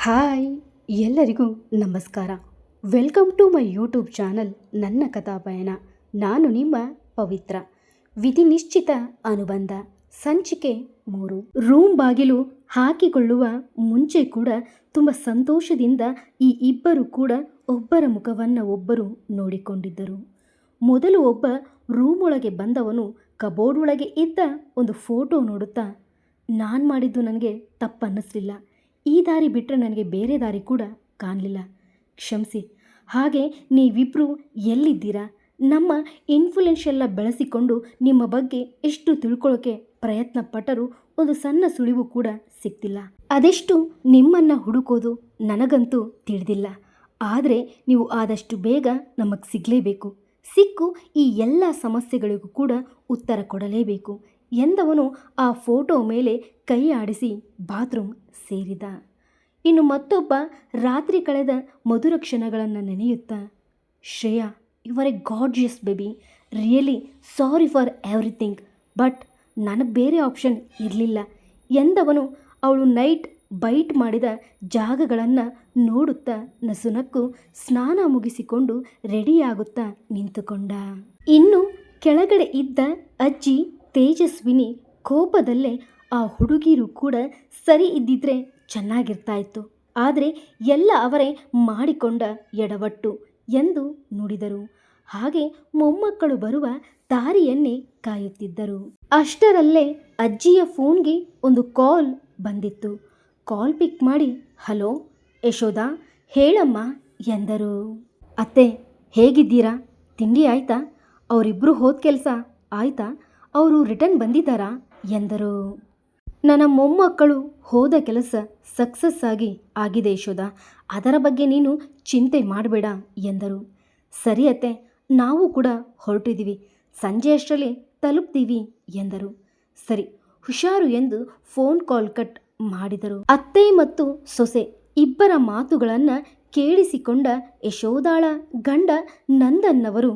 Hi ಎಲ್ಲರಿಗೂ ನಮಸ್ಕಾರ. Welcome to my YouTube channel ನನ್ನ ಕಥಾಪಯಣ. ನಾನು ನಿಮ್ಮ ಪವಿತ್ರ. ವಿಧಿ ನಿಶ್ಚಿತ ಅನುಬಂಧ ಸಂಚಿಕೆ 3. ರೂಮ್ ಬಾಗಿಲು ಹಾಕಿಕೊಳ್ಳುವ ಮುಂಚೆ ಕೂಡ ತುಂಬ ಸಂತೋಷದಿಂದ ಈ ಇಬ್ಬರು ಕೂಡ ಒಬ್ಬರ ಮುಖವನ್ನು ಒಬ್ಬರು ನೋಡಿಕೊಂಡಿದ್ದರು. ಮೊದಲು ಒಬ್ಬ ರೂಮ್ ಒಳಗೆ ಬಂದವನು ಕಬೋರ್ಡ್ ಒಳಗೆ ಇದ್ದ ಒಂದು ಫೋಟೋ ನೋಡುತ್ತಾ, ನಾನು ಮಾಡಿದ್ದು ನನಗೆ ತಪ್ಪನ್ನಿಸಲಿಲ್ಲ, ಈ ದಾರಿ ಬಿಟ್ಟರೆ ನನಗೆ ಬೇರೆ ದಾರಿ ಕೂಡ ಕಾಣಲಿಲ್ಲ, ಕ್ಷಮಿಸಿ. ಹಾಗೆ ನೀವಿಬ್ಬರು ಎಲ್ಲಿದ್ದೀರಾ? ನಮ್ಮ ಇನ್ಫ್ಲುಯೆನ್ಸ್ ಎಲ್ಲ ಬೆಳೆಸಿಕೊಂಡು ನಿಮ್ಮ ಬಗ್ಗೆ ಎಷ್ಟು ತಿಳ್ಕೊಳ್ಳೋಕೆ ಪ್ರಯತ್ನ ಪಟ್ಟರೂ ಒಂದು ಸಣ್ಣ ಸುಳಿವು ಕೂಡ ಸಿಗ್ತಿಲ್ಲ. ಅದೆಷ್ಟು ನಿಮ್ಮನ್ನು ಹುಡುಕೋದು ನನಗಂತೂ ತಿಳಿದಿಲ್ಲ. ಆದರೆ ನೀವು ಆದಷ್ಟು ಬೇಗ ನಮಗೆ ಸಿಗಲೇಬೇಕು. ಸಿಕ್ಕು ಈ ಎಲ್ಲ ಸಮಸ್ಯೆಗಳಿಗೂ ಕೂಡ ಉತ್ತರ ಕೊಡಲೇಬೇಕು ಎಂದವನು ಆ ಫೋಟೋ ಮೇಲೆ ಕೈ ಆಡಿಸಿ ಬಾತ್ರೂಮ್ ಸೇರಿದ. ಇನ್ನು ಮತ್ತೊಬ್ಬ ರಾತ್ರಿ ಕಳೆದ ಮಧುರ ಕ್ಷಣಗಳನ್ನು ನೆನೆಯುತ್ತಾ, Shreya, you are a gorgeous baby, really sorry for everything, but ನನಗೆ ಬೇರೆ ಆಪ್ಷನ್ ಇರಲಿಲ್ಲ ಎಂದವನು ಅವಳು ನೈಟ್ ಬೈಟ್ ಮಾಡಿದ ಜಾಗಗಳನ್ನು ನೋಡುತ್ತಾ ನಸುನಕ್ಕು ಸ್ನಾನ ಮುಗಿಸಿಕೊಂಡು ರೆಡಿಯಾಗುತ್ತಾ ನಿಂತುಕೊಂಡ. ಇನ್ನು ಕೆಳಗಡೆ ಇದ್ದ ಅಜ್ಜಿ ತೇಜಸ್ವಿನಿ ಕೋಪದಲ್ಲೇ ಆ ಹುಡುಗಿರು ಕೂಡ ಸರಿ ಇದ್ದಿದ್ರೆ ಚೆನ್ನಾಗಿರ್ತಾ ಇತ್ತು, ಆದರೆ ಎಲ್ಲ ಅವರೇ ಮಾಡಿಕೊಂಡ ಎಡವಟ್ಟು ಎಂದು ನುಡಿದರು. ಹಾಗೆ ಮೊಮ್ಮಕ್ಕಳು ಬರುವ ದಾರಿಯನ್ನೇ ಕಾಯುತ್ತಿದ್ದರು. ಅಷ್ಟರಲ್ಲೇ ಅಜ್ಜಿಯ ಫೋನ್ಗೆ ಒಂದು ಕಾಲ್ ಬಂದಿತ್ತು. ಕಾಲ್ ಪಿಕ್ ಮಾಡಿ, ಹಲೋ ಯಶೋದಾ, ಹೇಳಮ್ಮ ಎಂದರು. ಅತ್ತೆ, ಹೇಗಿದ್ದೀರಾ? ತಿಂಡಿ ಆಯ್ತಾ? ಅವರಿಬ್ಬರು ಹೋದ ಕೆಲಸ ಆಯ್ತಾ? ಅವರು ರಿಟರ್ನ್ ಬಂದಿದ್ದಾರಾ ಎಂದರು. ನನ್ನ ಮೊಮ್ಮಕ್ಕಳು ಹೋದ ಕೆಲಸ ಸಕ್ಸಸ್ ಆಗಿದೆ ಯಶೋದಾ, ಅದರ ಬಗ್ಗೆ ನೀನು ಚಿಂತೆ ಮಾಡಬೇಡ ಎಂದರು. ಸರಿ ಅತ್ತೆ, ನಾವು ಕೂಡ ಹೊರಟಿದ್ದೀವಿ, ಸಂಜೆ ಅಷ್ಟರಲ್ಲಿ ತಲುಪ್ತೀವಿ ಎಂದರು. ಸರಿ, ಹುಷಾರು ಎಂದು ಫೋನ್ ಕಾಲ್ ಕಟ್ ಮಾಡಿದರು. ಅತ್ತೆ ಮತ್ತು ಸೊಸೆ ಇಬ್ಬರ ಮಾತುಗಳನ್ನು ಕೇಳಿಸಿಕೊಂಡ ಯಶೋದಾಳ ಗಂಡ ನಂದನ್ನವರು,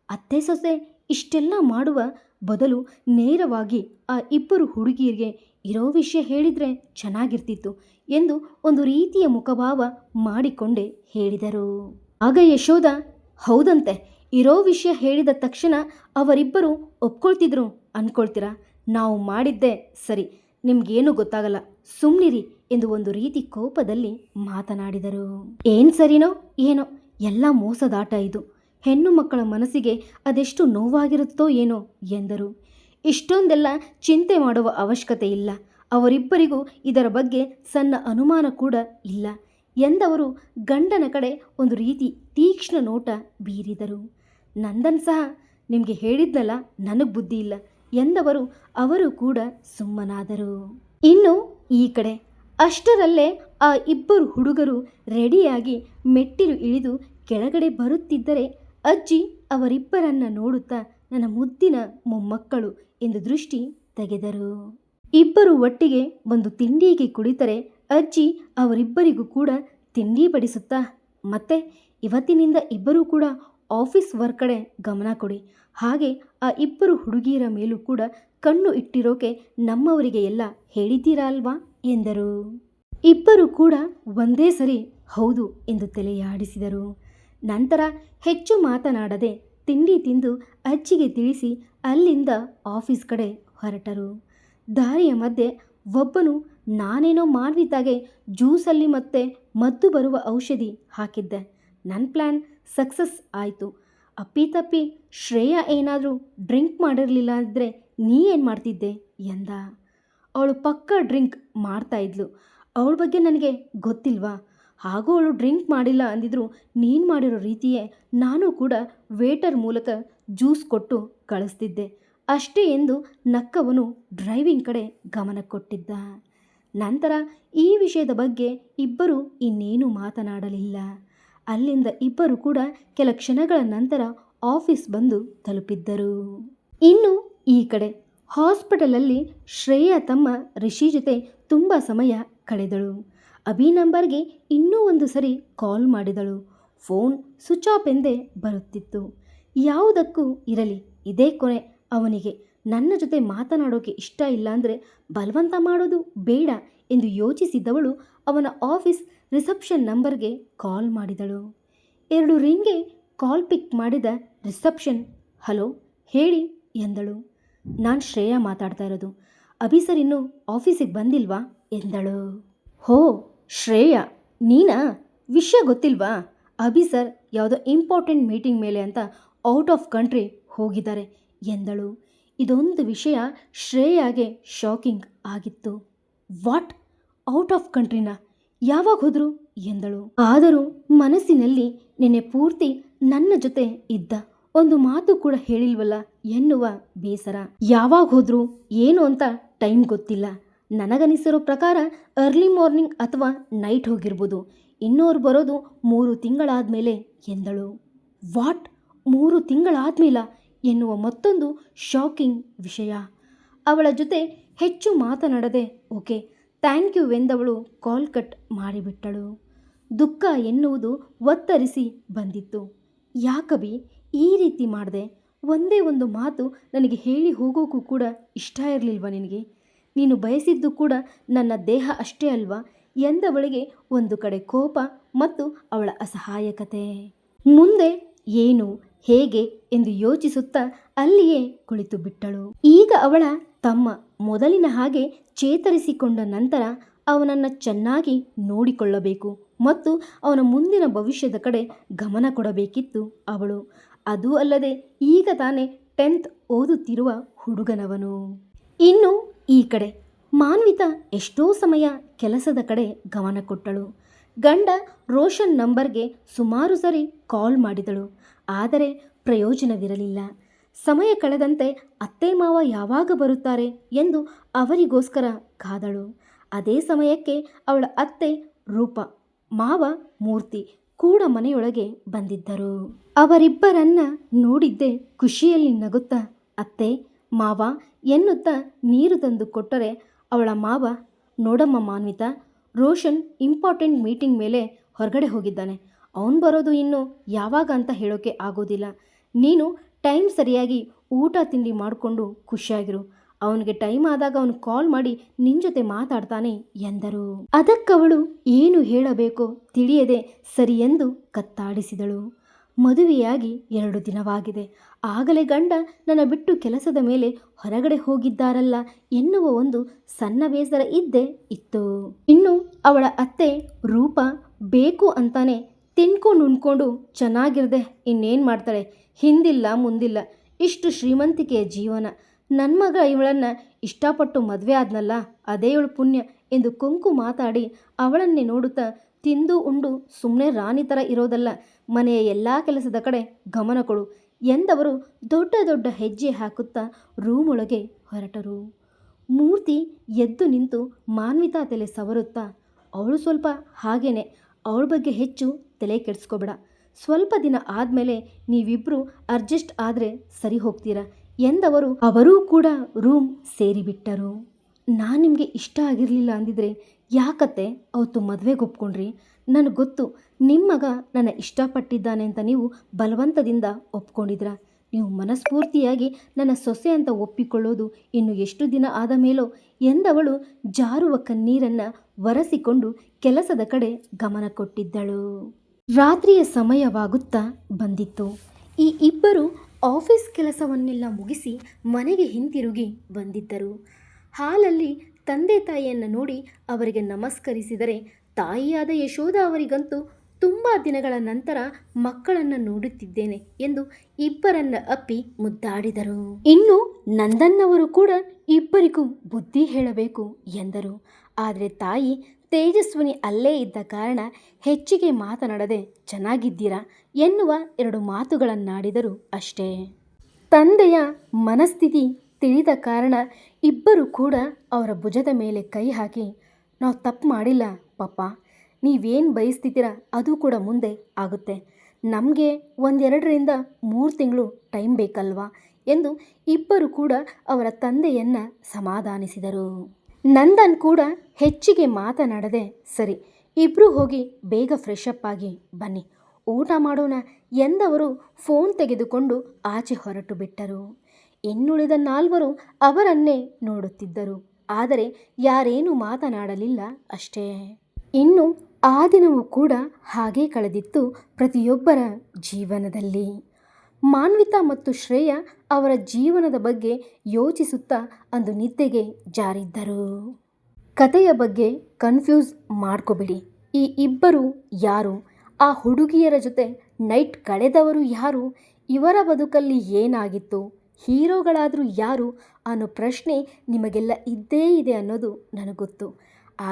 ಅತ್ತೆ ಸೊಸೆ ಇಷ್ಟೆಲ್ಲ ಮಾಡುವ ಬದಲು ನೇರವಾಗಿ ಆ ಇಬ್ಬರು ಹುಡುಗಿಯರಿಗೆ ಇರೋ ವಿಷಯ ಹೇಳಿದರೆ ಚೆನ್ನಾಗಿರ್ತಿತ್ತು ಎಂದು ಒಂದು ರೀತಿಯ ಮುಖಭಾವ ಮಾಡಿಕೊಂಡೇ ಹೇಳಿದರು. ಆಗ ಯಶೋದ, ಹೌದಂತೆ, ಇರೋ ವಿಷಯ ಹೇಳಿದ ತಕ್ಷಣ ಅವರಿಬ್ಬರು ಒಪ್ಕೊಳ್ತಿದ್ರು ಅಂದ್ಕೊಳ್ತೀರಾ? ನಾವು ಮಾಡಿದ್ದೇ ಸರಿ, ನಿಮ್ಗೇನು ಗೊತ್ತಾಗಲ್ಲ, ಸುಮ್ಮನಿರಿ ಎಂದು ಒಂದು ರೀತಿ ಕೋಪದಲ್ಲಿ ಮಾತನಾಡಿದರು. ಏನು ಸರಿನೋ ಏನೋ, ಎಲ್ಲ ಮೋಸದಾಟ ಇದು. ಹೆಣ್ಣು ಮಕ್ಕಳ ಮನಸ್ಸಿಗೆ ಅದೆಷ್ಟು ನೋವಾಗಿರುತ್ತೋ ಏನೋ ಎಂದರು. ಇಷ್ಟೊಂದೆಲ್ಲ ಚಿಂತೆ ಮಾಡುವ ಅವಶ್ಯಕತೆ ಇಲ್ಲ, ಅವರಿಬ್ಬರಿಗೂ ಇದರ ಬಗ್ಗೆ ಸಣ್ಣ ಅನುಮಾನ ಕೂಡ ಇಲ್ಲ ಎಂದವರು ಗಂಡನ ಕಡೆ ಒಂದು ರೀತಿ ತೀಕ್ಷ್ಣ ನೋಟ ಬೀರಿದರು. ನಂದನ್ ಸಹ, ನಿಮಗೆ ಹೇಳಿದ್ನಲ್ಲ, ನನಗೆ ಬುದ್ಧಿ ಇಲ್ಲ ಎಂದವರು ಅವರು ಕೂಡ ಸುಮ್ಮನಾದರು. ಇನ್ನು ಈ ಕಡೆ ಅಷ್ಟರಲ್ಲೇ ಆ ಇಬ್ಬರು ಹುಡುಗರು ರೆಡಿಯಾಗಿ ಮೆಟ್ಟಿಲು ಇಳಿದು ಕೆಳಗಡೆ ಬರುತ್ತಿದ್ದರೆ ಅಜ್ಜಿ ಅವರಿಬ್ಬರನ್ನ ನೋಡುತ್ತಾ, ನನ್ನ ಮುದ್ದಿನ ಮೊಮ್ಮಕ್ಕಳು ಎಂದು ದೃಷ್ಟಿ ತೆಗೆದರು. ಇಬ್ಬರು ಒಟ್ಟಿಗೆ ಒಂದು ತಿಂಡಿಗೆ ಕುಳಿತರೆ ಅಜ್ಜಿ ಅವರಿಬ್ಬರಿಗೂ ಕೂಡ ತಿಂಡಿ ಬಡಿಸುತ್ತಾ, ಮತ್ತೆ ಇವತ್ತಿನಿಂದ ಇಬ್ಬರೂ ಕೂಡ ಆಫೀಸ್ ವರ್ಕ್ ಕಡೆ ಗಮನ ಕೊಡಿ, ಹಾಗೆ ಆ ಇಬ್ಬರು ಹುಡುಗಿಯರ ಮೇಲೂ ಕೂಡ ಕಣ್ಣು ಇಟ್ಟಿರೋಕೆ ನಮ್ಮವರಿಗೆ ಎಲ್ಲ ಹೇಳಿದ್ದೀರಾ ಅಲ್ವಾ ಎಂದರು. ಇಬ್ಬರು ಕೂಡ ಒಂದೇ ಸರಿ ಹೌದು ಎಂದು ತಲೆಯಾಡಿಸಿದರು. ನಂತರ ಹೆಚ್ಚು ಮಾತನಾಡದೆ ತಿಂಡಿ ತಿಂದು ಅಜ್ಜಿಗೆ ತಿಳಿಸಿ ಅಲ್ಲಿಂದ ಆಫೀಸ್ ಕಡೆ ಹೊರಟರು. ದಾರಿಯ ಮಧ್ಯೆ ಒಬ್ಬನು, ನಾನೇನೋ ಮಾಡ್ದಿದ್ದಾಗೆ ಜ್ಯೂಸಲ್ಲಿ ಮತ್ತೆ ಮದ್ದು ಬರುವ ಔಷಧಿ ಹಾಕಿದ್ದೆ, ನನ್ನ ಪ್ಲ್ಯಾನ್ ಸಕ್ಸಸ್ ಆಯಿತು, ಅಪ್ಪಿತಪ್ಪಿ ಶ್ರೇಯಾ ಏನಾದರೂ ಡ್ರಿಂಕ್ ಮಾಡಿರಲಿಲ್ಲ ಅಂದರೆ ನೀ ಏನು ಮಾಡ್ತಿದ್ದೆ ಎಂದ. ಅವಳು ಪಕ್ಕ ಡ್ರಿಂಕ್ ಮಾಡ್ತಾ ಇದ್ಲು, ಅವಳ ಬಗ್ಗೆ ನನಗೆ ಗೊತ್ತಿಲ್ವಾ? ಹಾಗೂ ಅವಳು ಡ್ರಿಂಕ್ ಮಾಡಿಲ್ಲ ಅಂದಿದ್ರು ನೀನು ಮಾಡಿರೋ ರೀತಿಯೇ ನಾನು ಕೂಡ ವೇಟರ್ ಮೂಲಕ ಜ್ಯೂಸ್ ಕೊಟ್ಟು ಕಳಿಸ್ತಿದ್ದೆ ಅಷ್ಟೇ ಎಂದು ನಕ್ಕವನು ಡ್ರೈವಿಂಗ್ ಕಡೆ ಗಮನ ಕೊಟ್ಟಿದ್ದ. ನಂತರ ಈ ವಿಷಯದ ಬಗ್ಗೆ ಇಬ್ಬರು ಇನ್ನೇನು ಮಾತನಾಡಲಿಲ್ಲ. ಅಲ್ಲಿಂದ ಇಬ್ಬರು ಕೂಡ ಕೆಲ ಕ್ಷಣಗಳ ನಂತರ ಆಫೀಸ್ ಬಂದು ತಲುಪಿದ್ದರು. ಇನ್ನು ಈ ಕಡೆ ಹಾಸ್ಪಿಟಲಲ್ಲಿ ಶ್ರೇಯಾ ತಮ್ಮ ರಿಷಿ ಜೊತೆ ತುಂಬ ಸಮಯ ಕಳೆದಳು. ಅಭಿ ನಂಬರ್ಗೆ ಇನ್ನೂ ಒಂದು ಸರಿ ಕಾಲ್ ಮಾಡಿದಳು. ಫೋನ್ ಸ್ವಿಚ್ ಆಫ್ ಎಂದೇ ಬರುತ್ತಿತ್ತು. ಯಾವುದಕ್ಕೂ ಇರಲಿ, ಇದೇ ಕೊನೆ, ಅವನಿಗೆ ನನ್ನ ಜೊತೆ ಮಾತನಾಡೋಕೆ ಇಷ್ಟ ಇಲ್ಲ ಅಂದರೆ ಬಲವಂತ ಮಾಡೋದು ಬೇಡ ಎಂದು ಯೋಚಿಸಿದ್ದವಳು ಅವನ ಆಫೀಸ್ ರಿಸೆಪ್ಷನ್ ನಂಬರ್ಗೆ ಕಾಲ್ ಮಾಡಿದಳು. 2 ರಿಂಗ್ಗೆ ಕಾಲ್ ಪಿಕ್ ಮಾಡಿದ ರಿಸೆಪ್ಷನ್, ಹಲೋ ಹೇಳಿ ಎಂದಳು. ನಾನು ಶ್ರೇಯಾ ಮಾತಾಡ್ತಾ ಇರೋದು. ಅಭಿ ಸರ್ ಇನ್ನೂ ಆಫೀಸಿಗೆ ಬಂದಿಲ್ವಾ ಎಂದಳು. ಹೋ ಶ್ರೇಯಾ ನೀನಾ? ವಿಷಯ ಗೊತ್ತಿಲ್ವಾ? ಅಭಿ ಸರ್ ಯಾವುದೋ ಇಂಪಾರ್ಟೆಂಟ್ ಮೀಟಿಂಗ್ ಮೇಲೆ ಅಂತ ಔಟ್ ಆಫ್ ಕಂಟ್ರಿ ಹೋಗಿದ್ದಾರೆ ಎಂದಳು. ಇದೊಂದು ವಿಷಯ ಶ್ರೇಯಾಗೆ ಶಾಕಿಂಗ್ ಆಗಿತ್ತು. ವಾಟ್? ಔಟ್ ಆಫ್ ಕಂಟ್ರಿನಾ? ಯಾವಾಗ ಹೋದ್ರು ಎಂದಳು. ಆದರೂ ಮನಸ್ಸಿನಲ್ಲಿ ನಿನ್ನೆ ಪೂರ್ತಿ ನನ್ನ ಜೊತೆ ಇದ್ದ, ಒಂದು ಮಾತು ಕೂಡ ಹೇಳಿಲ್ವಲ್ಲ ಎನ್ನುವ ಬೇಸರ. ಯಾವಾಗ ಹೋದ್ರು ಏನು ಅಂತ ಟೈಮ್ ಗೊತ್ತಿಲ್ಲ. ನನಗನಿಸಿರೋ ಪ್ರಕಾರ ಅರ್ಲಿ ಮಾರ್ನಿಂಗ್ ಅಥವಾ ನೈಟ್ ಹೋಗಿರ್ಬೋದು. ಇನ್ನೋರು ಬರೋದು 3 ತಿಂಗಳಾದ್ಮೇಲೆ ಎಂದಳು. ವಾಟ್? 3 ತಿಂಗಳಾದ್ಮೇಲ ಎನ್ನುವ ಮತ್ತೊಂದು ಶಾಕಿಂಗ್ ವಿಷಯ. ಅವಳ ಜೊತೆ ಹೆಚ್ಚು ಮಾತನಾಡದೆ ಓಕೆ ಥ್ಯಾಂಕ್ ಯು ಎಂದವಳು ಕಾಲ್ ಕಟ್ ಮಾಡಿಬಿಟ್ಟಳು. ದುಃಖ ಎನ್ನುವುದು ಒತ್ತರಿಸಿ ಬಂದಿತ್ತು. ಯಾಕಬಿ ಈ ರೀತಿ ಮಾಡಿದೆ? ಒಂದೇ ಒಂದು ಮಾತು ನನಗೆ ಹೇಳಿ ಹೋಗೋಕ್ಕೂ ಕೂಡ ಇಷ್ಟ ಇರಲಿಲ್ವ ನಿನಗೆ? ನೀನು ಬಯಸಿದ್ದು ಕೂಡ ನನ್ನ ದೇಹ ಅಷ್ಟೇ ಅಲ್ವಾ ಎಂದವಳಿಗೆ ಒಂದು ಕಡೆ ಕೋಪ ಮತ್ತು ಅವಳ ಅಸಹಾಯಕತೆ. ಮುಂದೆ ಏನು ಹೇಗೆ ಎಂದು ಯೋಚಿಸುತ್ತಾ ಅಲ್ಲಿಯೇ ಕುಳಿತು ಬಿಟ್ಟಳು. ಈಗ ಅವಳ ತಮ್ಮ ಮೊದಲಿನ ಹಾಗೆ ಚೇತರಿಸಿಕೊಂಡ ನಂತರ ಅವನನ್ನು ಚೆನ್ನಾಗಿ ನೋಡಿಕೊಳ್ಳಬೇಕು ಮತ್ತು ಅವನ ಮುಂದಿನ ಭವಿಷ್ಯದ ಕಡೆ ಗಮನ ಕೊಡಬೇಕಿತ್ತು ಅವಳು. ಅದೂ ಅಲ್ಲದೆ ಈಗ ತಾನೇ 10th ಓದುತ್ತಿರುವ ಹುಡುಗನವನು. ಇನ್ನು ಈ ಕಡೆ ಮಾನ್ವಿತಾ ಎಷ್ಟೋ ಸಮಯ ಕೆಲಸದ ಕಡೆ ಗಮನ ಕೊಟ್ಟಳು. ಗಂಡ ರೋಷನ್ ನಂಬರ್ಗೆ ಸುಮಾರು ಸರಿ ಕಾಲ್ ಮಾಡಿದಳು. ಆದರೆ ಪ್ರಯೋಜನವಿರಲಿಲ್ಲ. ಸಮಯ ಕಳೆದಂತೆ ಅತ್ತೆ ಮಾವ ಯಾವಾಗ ಬರುತ್ತಾರೆ ಎಂದು ಅವರಿಗೋಸ್ಕರ ಕಾದಳು. ಅದೇ ಸಮಯಕ್ಕೆ ಅವಳ ಅತ್ತೆ ರೂಪ, ಮಾವ ಮೂರ್ತಿ ಕೂಡ ಮನೆಯೊಳಗೆ ಬಂದಿದ್ದರು. ಅವರಿಬ್ಬರನ್ನ ನೋಡಿದ್ದೇ ಖುಷಿಯಲ್ಲಿ ನಗುತ್ತಾ ಅತ್ತೆ ಮಾವ ಎನ್ನುತ್ತಾ ನೀರು ತಂದು ಕೊಟ್ಟರೆ ಅವಳ ಮಾವ, ನೋಡಮ್ಮ ಮಾನ್ವಿತಾ, ರೋಷನ್ ಇಂಪಾರ್ಟೆಂಟ್ ಮೀಟಿಂಗ್ ಮೇಲೆ ಹೊರಗಡೆ ಹೋಗಿದ್ದಾನೆ. ಅವನು ಬರೋದು ಇನ್ನು ಯಾವಾಗ ಅಂತ ಹೇಳೋಕೆ ಆಗೋದಿಲ್ಲ. ನೀನು ಟೈಮ್ ಸರಿಯಾಗಿ ಊಟ ತಿಂಡಿ ಮಾಡಿಕೊಂಡು ಖುಷಿಯಾಗಿರು. ಅವನಿಗೆ ಟೈಮ್ ಆದಾಗ ಅವನು ಕಾಲ್ ಮಾಡಿ ನಿನ್ನ ಜೊತೆ ಮಾತಾಡ್ತಾನೆ ಎಂದರು. ಅದಕ್ಕವಳು ಏನು ಹೇಳಬೇಕೋ ತಿಳಿಯದೆ ಸರಿ ಎಂದು ಕತ್ತಾಡಿಸಿದಳು. ಮದುವೆಯಾಗಿ 2 ದಿನವಾಗಿದೆ. ಆಗಲೇ ಗಂಡ ನನ್ನ ಬಿಟ್ಟು ಕೆಲಸದ ಮೇಲೆ ಹೊರಗಡೆ ಹೋಗಿದ್ದಾರಲ್ಲ ಎನ್ನುವ ಒಂದು ಸಣ್ಣ ಬೇಸರ ಇದ್ದೇ ಇತ್ತು. ಇನ್ನು ಅವಳ ಅತ್ತೆ ರೂಪ ಬೇಕು ಅಂತಾನೆ ತಿನ್ಕೊಂಡು ಉಣ್ಕೊಂಡು ಚೆನ್ನಾಗಿರದೆ ಇನ್ನೇನು ಮಾಡ್ತಾಳೆ? ಹಿಂದಿಲ್ಲ ಮುಂದಿಲ್ಲ, ಇಷ್ಟು ಶ್ರೀಮಂತಿಕೆಯ ಜೀವನ. ನನ್ನ ಮಗ ಇವಳನ್ನು ಇಷ್ಟಪಟ್ಟು ಮದುವೆ ಆದ್ನಲ್ಲ, ಅದೇ ಇವಳು ಪುಣ್ಯ ಎಂದು ಕೊಂಕು ಮಾತಾಡಿ ಅವಳನ್ನೇ ನೋಡುತ್ತಾ ತಿಂದು ಉಂಡು ಸುಮ್ಮನೆ ರಾಣಿ ಥರ ಇರೋದಲ್ಲ, ಮನೆಯ ಎಲ್ಲ ಕೆಲಸದ ಕಡೆ ಗಮನ ಕೊಡು ಎಂದವರು ದೊಡ್ಡ ದೊಡ್ಡ ಹೆಜ್ಜೆ ಹಾಕುತ್ತಾ ರೂಮ್ ಒಳಗೆ ಹೊರಟರು. ಮೂರ್ತಿ ಎದ್ದು ನಿಂತು ಮಾನ್ವಿತಾ ತಲೆ ಸವರುತ್ತಾ, ಅವಳು ಸ್ವಲ್ಪ ಹಾಗೇನೆ, ಅವಳ ಬಗ್ಗೆ ಹೆಚ್ಚು ತಲೆ ಕೆಡಿಸ್ಕೋಬೇಡ. ಸ್ವಲ್ಪ ದಿನ ಆದಮೇಲೆ ನೀವಿಬ್ಬರು ಅಡ್ಜಸ್ಟ್ ಆದರೆ ಸರಿ ಹೋಗ್ತೀರಾ ಎಂದವರು ಅವರೂ ಕೂಡ ರೂಮ್ ಸೇರಿಬಿಟ್ಟರು. ನಾನು ನಿಮಗೆ ಇಷ್ಟ ಆಗಿರಲಿಲ್ಲ ಅಂದಿದ್ರೆ ಯಾಕತ್ತೆ ಅವತ್ತು ಮದುವೆಗೆ ಒಪ್ಕೊಂಡ್ರಿ? ನನಗೆ ಗೊತ್ತು ನಿಮ್ಮ ಮಗ ನನ್ನ ಇಷ್ಟಪಟ್ಟಿದ್ದಾನೆ ಅಂತ ನೀವು ಬಲವಂತದಿಂದ ಒಪ್ಕೊಂಡಿದ್ರ. ನೀವು ಮನಸ್ಫೂರ್ತಿಯಾಗಿ ನನ್ನ ಸೊಸೆ ಅಂತ ಒಪ್ಪಿಕೊಳ್ಳೋದು ಇನ್ನು ಎಷ್ಟು ದಿನ ಆದ ಮೇಲೋ ಎಂದವಳು ಜಾರುವ ಕಣ್ಣೀರನ್ನು ಒರೆಸಿಕೊಂಡು ಕೆಲಸದ ಕಡೆ ಗಮನ ಕೊಟ್ಟಿದ್ದಳು. ರಾತ್ರಿಯ ಸಮಯವಾಗುತ್ತಾ ಬಂದಿತ್ತು. ಈ ಇಬ್ಬರು ಆಫೀಸ್ ಕೆಲಸವನ್ನೆಲ್ಲ ಮುಗಿಸಿ ಮನೆಗೆ ಹಿಂತಿರುಗಿ ಬಂದಿದ್ದರು. ಹಾಲಲ್ಲಿ ತಂದೆ ತಾಯಿಯನ್ನು ನೋಡಿ ಅವರಿಗೆ ನಮಸ್ಕರಿಸಿದರೆ ತಾಯಿಯಾದ ಯಶೋಧ ಅವರಿಗಂತೂ ತುಂಬ ದಿನಗಳ ನಂತರ ಮಕ್ಕಳನ್ನು ನೋಡುತ್ತಿದ್ದೇನೆ ಎಂದು ಇಬ್ಬರನ್ನ ಅಪ್ಪಿ ಮುದ್ದಾಡಿದರು. ಇನ್ನು ನಂದನ್ನವರು ಕೂಡ ಇಬ್ಬರಿಗೂ ಬುದ್ಧಿ ಹೇಳಬೇಕು ಎಂದರು. ಆದರೆ ತಾಯಿ ತೇಜಸ್ವಿನಿ ಅಲ್ಲೇ ಇದ್ದ ಕಾರಣ ಹೆಚ್ಚಿಗೆ ಮಾತನಾಡದೆ ಚೆನ್ನಾಗಿದ್ದೀರಾ ಎನ್ನುವ 2 ಮಾತುಗಳನ್ನಾಡಿದರು ಅಷ್ಟೇ. ತಂದೆಯ ಮನಸ್ಥಿತಿ ತಿಳಿದ ಕಾರಣ ಇಬ್ಬರು ಕೂಡ ಅವರ ಭುಜದ ಮೇಲೆ ಕೈ ಹಾಕಿ, ನಾವು ತಪ್ಪು ಮಾಡಿಲ್ಲ ಪಾಪ, ನೀವೇನು ಬಯಸ್ತಿದ್ದೀರಾ ಅದು ಕೂಡ ಮುಂದೆ ಆಗುತ್ತೆ, ನಮಗೆ 1-2ರಿಂದ 3 ತಿಂಗಳು ಟೈಮ್ ಬೇಕಲ್ವಾ ಎಂದು ಇಬ್ಬರು ಕೂಡ ಅವರ ತಂದೆಯನ್ನು ಸಮಾಧಾನಿಸಿದರು. ನಂದನ್ ಕೂಡ ಹೆಚ್ಚಿಗೆ ಮಾತನಾಡದೆ ಸರಿ ಇಬ್ಬರು ಹೋಗಿ ಬೇಗ ಫ್ರೆಶ್ ಅಪ್ ಆಗಿ ಬನ್ನಿ, ಊಟ ಮಾಡೋಣ ಎಂದವರು ಫೋನ್ ತೆಗೆದುಕೊಂಡು ಆಚೆ ಹೊರಟು ಬಿಟ್ಟರು. ಇನ್ನುಳಿದ 4 ಅವರನ್ನೇ ನೋಡುತ್ತಿದ್ದರು. ಆದರೆ ಯಾರೇನೂ ಮಾತನಾಡಲಿಲ್ಲ ಅಷ್ಟೇ. ಇನ್ನು ಆ ದಿನವೂ ಕೂಡ ಹಾಗೇ ಕಳೆದಿತ್ತು ಪ್ರತಿಯೊಬ್ಬರ ಜೀವನದಲ್ಲಿ. ಮಾನ್ವಿತಾ ಮತ್ತು ಶ್ರೇಯ ಅವರ ಜೀವನದ ಬಗ್ಗೆ ಯೋಚಿಸುತ್ತಾ ಅಂದು ನಿದ್ದೆಗೆ ಜಾರಿದ್ದರು. ಕಥೆಯ ಬಗ್ಗೆ ಕನ್ಫ್ಯೂಸ್ ಮಾಡ್ಕೋಬಿಡಿ. ಈ ಇಬ್ಬರು ಯಾರು? ಆ ಹುಡುಗಿಯರ ಜೊತೆ ನೈಟ್ ಕಳೆದವರು ಯಾರು? ಇವರ ಬದುಕಲ್ಲಿ ಏನಾಗಿತ್ತು? ಹೀರೋಗಳಾದರೂ ಯಾರು ಅನ್ನೋ ಪ್ರಶ್ನೆ ನಿಮಗೆಲ್ಲ ಇದ್ದೇ ಇದೆ ಅನ್ನೋದು ನನಗೊತ್ತು.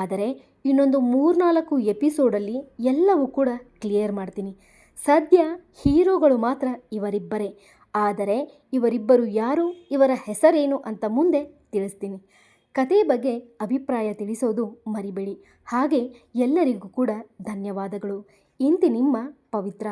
ಆದರೆ ಇನ್ನೊಂದು 3-4 ಎಪಿಸೋಡಲ್ಲಿ ಎಲ್ಲವೂ ಕೂಡ ಕ್ಲಿಯರ್ ಮಾಡ್ತೀನಿ. ಸದ್ಯ ಹೀರೋಗಳು ಮಾತ್ರ ಇವರಿಬ್ಬರೇ. ಆದರೆ ಇವರಿಬ್ಬರು ಯಾರು, ಇವರ ಹೆಸರೇನು ಅಂತ ಮುಂದೆ ತಿಳಿಸ್ತೀನಿ. ಕತೆ ಬಗ್ಗೆ ಅಭಿಪ್ರಾಯ ತಿಳಿಸೋದು ಮರಿಬೇಡಿ. ಹಾಗೆ ಎಲ್ಲರಿಗೂ ಕೂಡ ಧನ್ಯವಾದಗಳು. ಇಂತಿ ನಿಮ್ಮ ಪವಿತ್ರ.